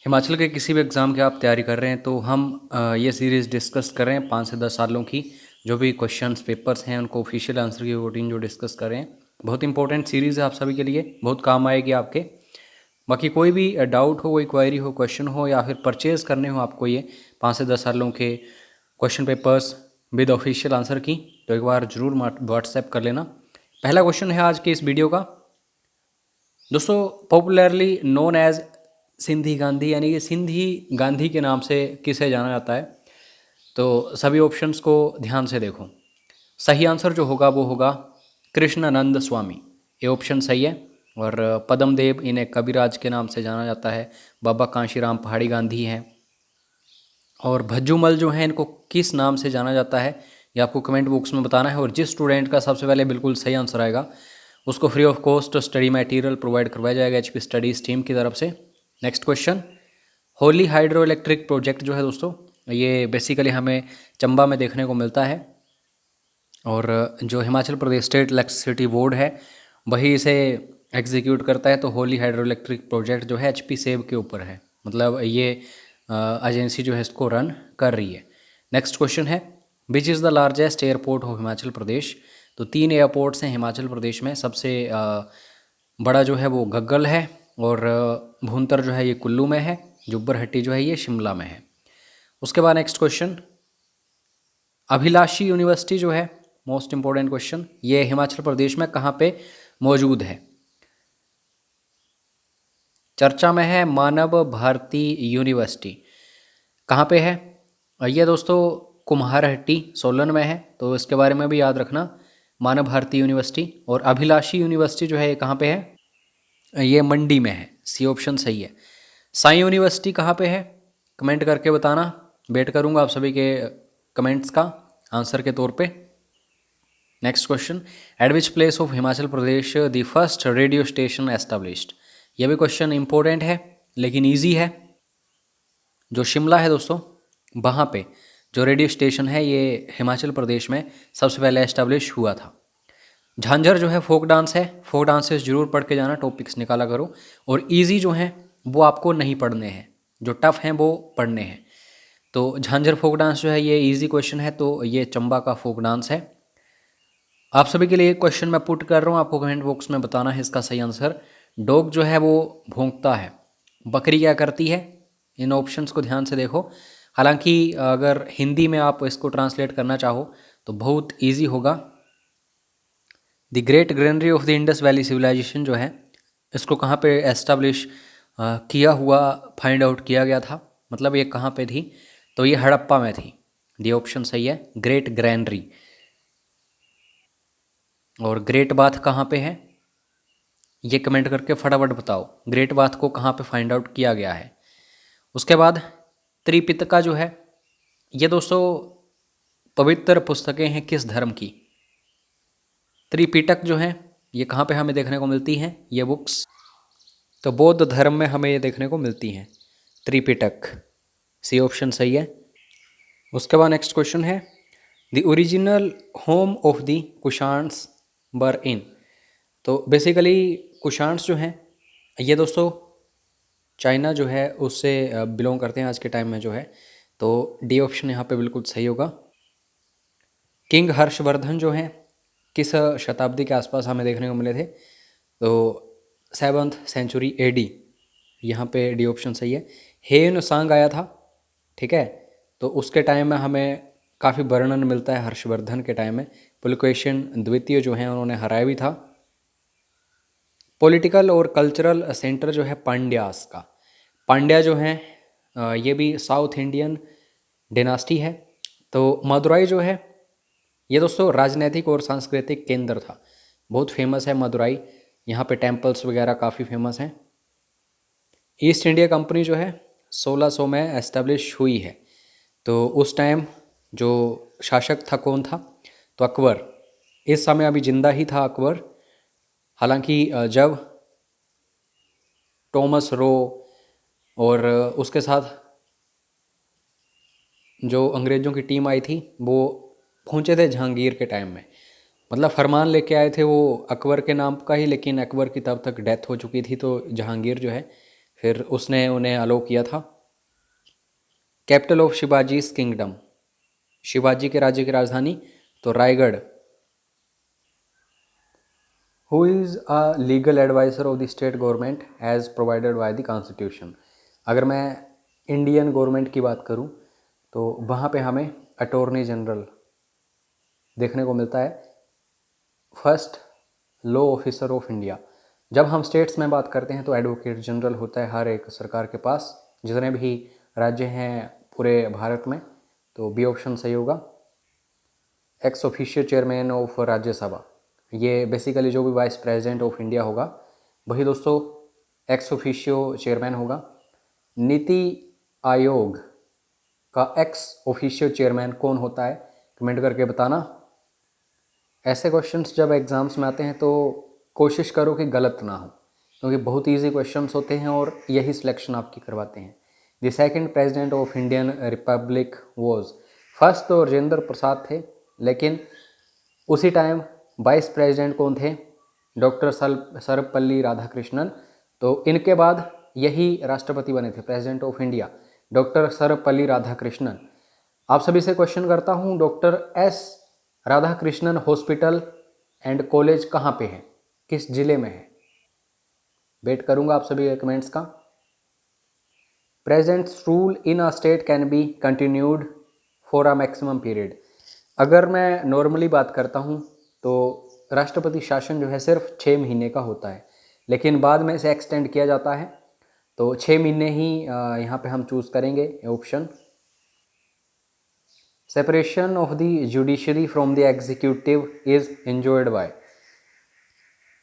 हिमाचल के किसी भी एग्ज़ाम की आप तैयारी कर रहे हैं तो हम ये सीरीज़ डिस्कस कर रहे हैं 5 से 10 सालों की जो भी क्वेश्चंस पेपर्स हैं उनको ऑफिशियल आंसर की रूटीन जो डिस्कस कर रहे हैं। बहुत इंपॉर्टेंट सीरीज़ है आप सभी के लिए, बहुत काम आएगी आपके। बाकी कोई भी डाउट हो, कोई क्वेरी हो, क्वेश्चन हो या फिर परचेज़ करने हो आपको ये 5 से 10 सालों के question papers with official answer की, तो एक बार ज़रूर व्हाट्सएप कर लेना। पहला क्वेश्चन है आज के इस वीडियो का दोस्तों, popularly known as Sindhi Gandhi, यानी कि सिंधी गांधी के नाम से किसे जाना जाता है। तो सभी ऑप्शंस को ध्यान से देखो। सही आंसर जो होगा वो होगा कृष्णानंद स्वामी, ये ऑप्शन सही है। और पद्मदेव, इन्हें कविराज के नाम से जाना जाता है। बाबा कांशीराम पहाड़ी गांधी हैं। और भज्जूमल जो हैं, इनको किस नाम से जाना जाता है ये आपको कमेंट बॉक्स में बताना है। और जिस स्टूडेंट का सबसे पहले बिल्कुल सही आंसर आएगा उसको free of cost study material provide करवाया जाएगा एचपी स्टडीज़ टीम की तरफ से। Next question, Holi hydro electric project जो है दोस्तों, ये बेसिकली हमें चंबा में देखने को मिलता है। और जो Himachal Pradesh state electricity board है वही इसे एग्जीक्यूट करता है। तो होली हाइड्रो इलेक्ट्रिक प्रोजेक्ट जो है एचपी सेब के ऊपर है, मतलब ये एजेंसी जो है इसको रन कर रही है। नेक्स्ट क्वेश्चन है, which is the largest airport of Himachal Pradesh. तो 3 एयरपोर्ट्स हैं हिमाचल प्रदेश में। सबसे बड़ा जो है वो गग्गल है, और भूंतर जो है ये कुल्लू में है, जुब्बरहट्टी जो है ये शिमला में है। उसके बाद नेक्स्ट क्वेश्चन, अभिलाषी यूनिवर्सिटी जो है, मोस्ट इंपॉर्टेंट क्वेश्चन, ये हिमाचल प्रदेश में कहाँ पे मौजूद है। चर्चा में है मानव भारती यूनिवर्सिटी, कहाँ पे है। ये दोस्तों कुम्हारहट्टी सोलन में है, तो इसके बारे में भी याद रखना, मानव भारती यूनिवर्सिटी। और अभिलाषी यूनिवर्सिटी जो है ये कहाँ पे है, ये मंडी में है, सी ऑप्शन सही है। साई यूनिवर्सिटी कहाँ पे है, कमेंट करके बताना, वेट करूँगा आप सभी के कमेंट्स का आंसर के तौर पे। Next question, eight which place of Himachal Pradesh the first radio station established. यह भी क्वेश्चन इंपॉर्टेंट है लेकिन ईजी है। जो शिमला है दोस्तों, वहाँ पे जो रेडियो स्टेशन है ये हिमाचल प्रदेश में सबसे पहले एस्टाब्लिश हुआ था। झांझर जो है फोक डांस है, फोक डांसेस जरूर पढ़ के जाना, टॉपिक्स निकाला करो। और इजी जो हैं वो आपको नहीं पढ़ने हैं, जो टफ हैं वो पढ़ने हैं। तो झांझर फोक डांस जो है ये इजी क्वेश्चन है, तो ये चंबा का फोक डांस है। आप सभी के लिए एक क्वेश्चन मैं पुट कर रहा हूँ, आपको कमेंट बॉक्स में बताना है इसका सही आंसर। डॉग जो है वो भौंकता है, बकरी क्या करती है। इन ऑप्शंस को ध्यान से देखो। हालांकि अगर हिंदी में आप इसको ट्रांसलेट करना चाहो तो बहुत इजी होगा। The great granary of the Indus Valley civilization जो है, इसको कहाँ पे एस्टाब्लिश किया हुआ फाइंड आउट किया गया था, मतलब ये कहाँ पे थी, तो ये हड़प्पा में थी। दी ऑप्शन सही है, ग्रेट ग्रैनरी। और ग्रेट बाथ कहाँ पे है, ये कमेंट करके फटाफट बताओ, ग्रेट बाथ को कहाँ पे फाइंड आउट किया गया है। उसके बाद त्रिपिटका जो है, ये दोस्तों पवित्र पुस्तकें हैं किस धर्म की। त्रिपिटक जो है ये कहाँ पे हमें देखने को मिलती हैं ये बुक्स, तो बौद्ध धर्म में हमें ये देखने को मिलती हैं त्रिपिटक, सी ऑप्शन सही है। उसके बाद नेक्स्ट क्वेश्चन है, the original home of the Kushans were in. तो बेसिकली कुशाण्स जो हैं ये दोस्तों चाइना जो है उससे बिलोंग करते हैं आज के टाइम में जो है, तो डी ऑप्शन यहाँ पे बिल्कुल सही होगा। किंग हर्षवर्धन जो हैं किस शताब्दी के आसपास हमें देखने को मिले थे, तो 7th सेंचुरी एडी, यहाँ पे डी ऑप्शन सही है। हेन सांग आया था, ठीक है, तो उसके टाइम में हमें काफ़ी वर्णन मिलता है हर्षवर्धन के टाइम में। पुलकेशिन द्वितीय जो हैं उन्होंने हराया भी था। पॉलिटिकल और कल्चरल सेंटर जो है पांड्यास का, पांड्या जो हैं ये भी साउथ इंडियन डिनास्टी है। तो मदुराई जो है ये दोस्तों राजनीतिक और सांस्कृतिक केंद्र था, बहुत फेमस है मदुराई, यहाँ पे टेम्पल्स वगैरह काफ़ी फेमस हैं। ईस्ट इंडिया कंपनी जो है 1600 में एस्टेब्लिश हुई है, तो उस टाइम जो शासक था कौन था, तो अकबर। इस समय अभी जिंदा ही था अकबर। हालांकि जब टॉमस रो और उसके साथ जो अंग्रेज़ों की टीम आई थी वो पहुंचे थे जहांगीर के टाइम में, मतलब फरमान लेके आए थे वो अकबर के नाम का ही, लेकिन अकबर की तब तक डेथ हो चुकी थी, तो जहांगीर जो है फिर उसने उन्हें अलो किया था। Capital of Shivaji's kingdom, Shivaji के राज्य की राजधानी तो Raigad. Who is a legal adviser of the state government as provided by the constitution. अगर मैं इंडियन गवर्नमेंट की बात करूं तो वहाँ पे हमें अटॉर्नी जनरल देखने को मिलता है, first law officer of India. जब हम स्टेट्स में बात करते हैं तो एडवोकेट जनरल होता है हर एक सरकार के पास, जितने भी राज्य हैं पूरे भारत में। तो बी ऑप्शन सही होगा। Ex officio chairman of Rajya Sabha, ये बेसिकली जो भी वाइस प्रेसिडेंट ऑफ इंडिया होगा वही दोस्तों एक्स ऑफिशियो चेयरमैन होगा। नीति आयोग का एक्स ऑफिशियो चेयरमैन कौन होता है, कमेंट करके बताना। ऐसे क्वेश्चंस जब एग्ज़ाम्स में आते हैं तो कोशिश करो कि गलत ना हो, क्योंकि बहुत इजी क्वेश्चंस होते हैं और यही सिलेक्शन आपकी करवाते हैं। The second president of Indian Republic was, first तो राजेंद्र प्रसाद थे, लेकिन उसी टाइम वाइस प्रेसिडेंट कौन थे, डॉक्टर सर्वपल्ली राधाकृष्णन। तो इनके बाद यही राष्ट्रपति बने थे, president of India doctor Sarvepalli Radhakrishnan. आप सभी से क्वेश्चन करता हूँ, doctor S Radhakrishnan hospital and college कहाँ पे है, किस जिले में है? वेट करूँगा आप सभी कमेंट्स का। Presents rule in a state can be continued for a maximum period. अगर मैं नॉर्मली बात करता हूँ तो राष्ट्रपति शासन जो है सिर्फ 6 महीने का होता है, लेकिन बाद में इसे एक्सटेंड किया जाता है। तो 6 महीने ही यहाँ पे हम चूज़ करेंगे option. Separation of the judiciary from the executive is enjoyed by,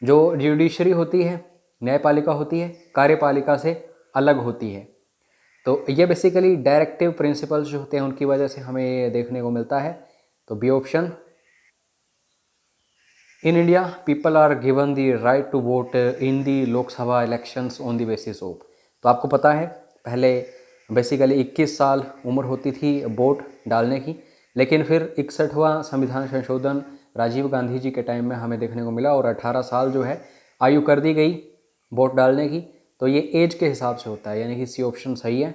जो जुडिशरी होती है, न्यायपालिका होती है, कार्यपालिका से अलग होती है। तो ये बेसिकली डायरेक्टिव प्रिंसिपल्स जो होते हैं उनकी वजह से हमें ये देखने को मिलता है। तो B option. In India people are given the right to vote in the Lok Sabha elections on the basis of. तो आपको पता है पहले बेसिकली 21 साल उम्र होती थी वोट डालने की, लेकिन फिर 61वां संविधान संशोधन राजीव गांधी जी के टाइम में हमें देखने को मिला और 18 साल जो है आयु कर दी गई वोट डालने की। तो ये एज के हिसाब से होता है, यानी कि सी ऑप्शन सही है।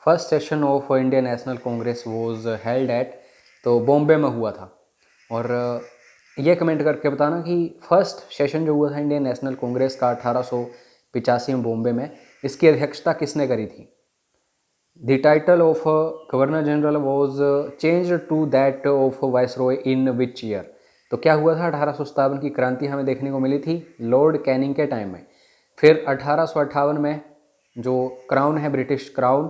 First session of Indian national Congress was held at, तो बॉम्बे में हुआ था। और ये कमेंट करके बताना कि फर्स्ट सेशन जो हुआ था इंडियन नेशनल कांग्रेस का 1885 में बॉम्बे में, इसकी अध्यक्षता किसने करी थी? The title of governor general was changed to that of viceroy in which year. तो क्या हुआ था, 1857 की क्रांति हमें देखने को मिली थी लॉर्ड कैनिंग के टाइम में। फिर 1858 में जो क्राउन है, ब्रिटिश क्राउन,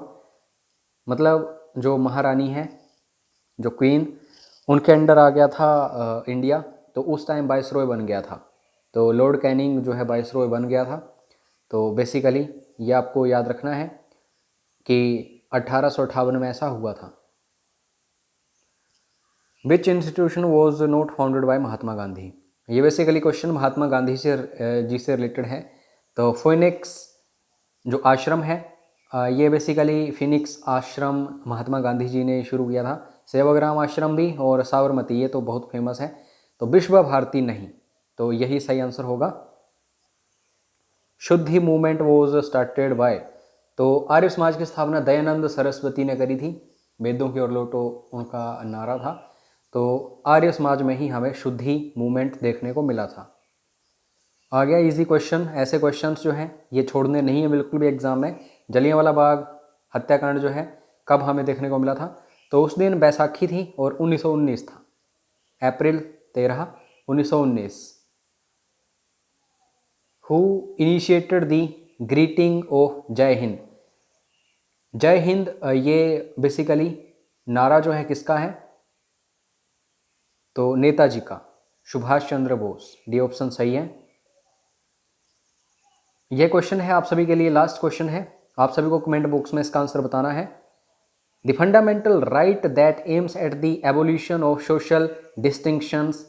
मतलब जो महारानी है, जो क्वीन, उनके अंडर आ गया था इंडिया। तो उस टाइम वाइसरॉय बन गया था, तो लॉर्ड कैनिंग जो है वाइसरॉय बन गया था। तो बेसिकली ये आपको याद रखना है कि 1858 में ऐसा हुआ था। Which institution was not founded by Mahatma Gandhi. ये बेसिकली क्वेश्चन महात्मा गांधी से जी से रिलेटेड है। तो फोनिक्स जो आश्रम है, ये बेसिकली फिनिक्स आश्रम महात्मा गांधी जी ने शुरू किया था। सेवाग्राम आश्रम भी और साबरमती, ये तो बहुत फेमस है। तो विश्व भारती नहीं, तो यही सही आंसर होगा। शुद्धि मूवमेंट वॉज स्टार्टेड बाय, तो आर्य समाज की स्थापना दयानंद सरस्वती ने करी थी। वेदों की ओर लौटो उनका नारा था। तो आर्य समाज में ही हमें शुद्धि मूवमेंट देखने को मिला था। आ गया इजी क्वेश्चन। ऐसे क्वेश्चंस जो हैं ये छोड़ने नहीं है बिल्कुल भी एग्जाम में। जलियांवाला बाग हत्याकांड जो है कब हमें देखने को मिला था? तो उस दिन बैसाखी थी और 1919 था, अप्रैल 13, 1919। Who initiated the greeting of जय हिंद। जय हिंद ये बेसिकली नारा जो है किसका है? तो नेताजी का, सुभाष चंद्र बोस। डी ऑप्शन सही है। यह क्वेश्चन है आप सभी के लिए, लास्ट क्वेश्चन है। आप सभी को कमेंट बॉक्स में इसका आंसर बताना है। The fundamental right that aims at the abolition of social distinctions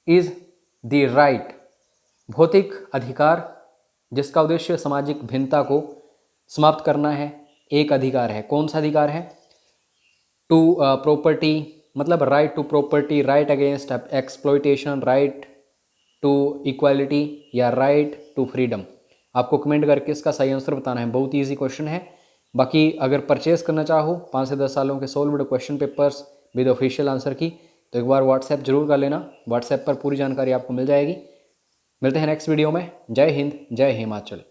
is the right. भौतिक अधिकार जिसका उद्देश्य सामाजिक भिन्नता को समाप्त करना है, एक अधिकार है। कौन सा अधिकार है? टू प्रॉपर्टी, मतलब right to property, right against exploitation, right to equality या राइट टू फ्रीडम। आपको कमेंट करके इसका सही आंसर बताना है। बहुत ईजी क्वेश्चन है। बाकी अगर परचेस करना चाहो 5 से 10 सालों के solved question papers with official answer की, तो एक बार व्हाट्सएप जरूर कर लेना। व्हाट्सएप पर पूरी जानकारी आपको मिल जाएगी। मिलते हैं नेक्स्ट वीडियो में। जय हिंद, जय हिमाचल।